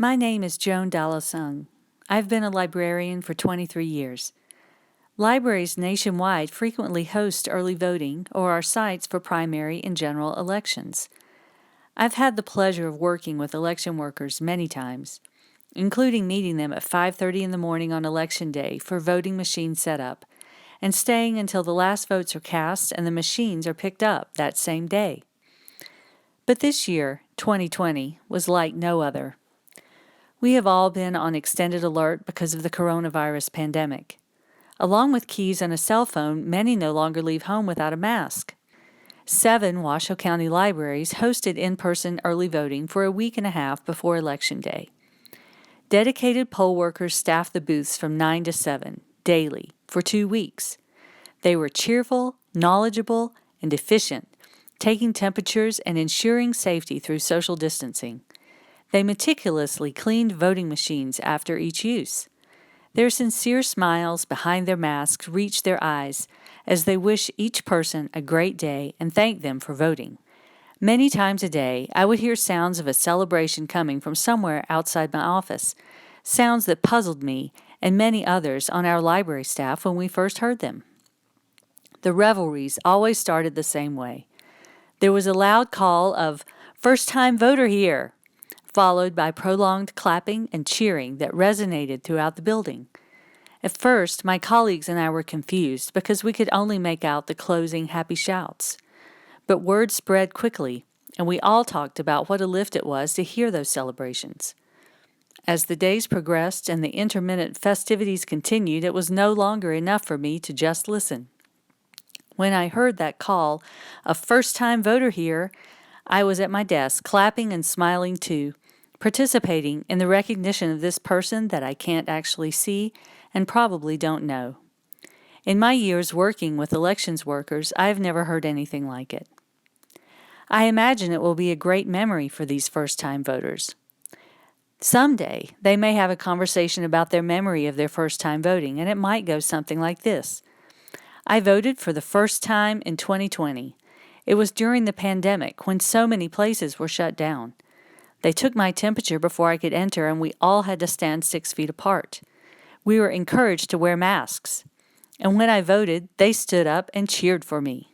My name is Joan Dallasung. I've been a librarian for 23 years. Libraries nationwide frequently host early voting or are sites for primary and general elections. I've had the pleasure of working with election workers many times, including meeting them at 5:30 in the morning on Election Day for voting machine setup, and staying until the last votes are cast and the machines are picked up that same day. But this year, 2020, was like no other. We have all been on extended alert because of the coronavirus pandemic. Along with keys and a cell phone, many no longer leave home without a mask. 7 Washoe County libraries hosted in-person early voting for a week and a half before Election Day. Dedicated poll workers staffed the booths from 9 to 7, daily, for 2 weeks. They were cheerful, knowledgeable, and efficient, taking temperatures and ensuring safety through social distancing. They meticulously cleaned voting machines after each use. Their sincere smiles behind their masks reach their eyes as they wish each person a great day and thank them for voting. Many times a day, I would hear sounds of a celebration coming from somewhere outside my office, sounds that puzzled me and many others on our library staff when we first heard them. The revelries always started the same way. There was a loud call of, "First-time voter here!" followed by prolonged clapping and cheering that resonated throughout the building. At first, my colleagues and I were confused because we could only make out the closing happy shouts. But word spread quickly, and we all talked about what a lift it was to hear those celebrations. As the days progressed and the intermittent festivities continued, it was no longer enough for me to just listen. When I heard that call, "A first-time voter here," I was at my desk, clapping and smiling too, participating in the recognition of this person that I can't actually see and probably don't know. In my years working with elections workers, I have never heard anything like it. I imagine it will be a great memory for these first-time voters. Someday, they may have a conversation about their memory of their first time voting, and it might go something like this. I voted for the first time in 2020. It was during the pandemic when so many places were shut down. They took my temperature before I could enter, and we all had to stand 6 feet apart. We were encouraged to wear masks. And when I voted, they stood up and cheered for me.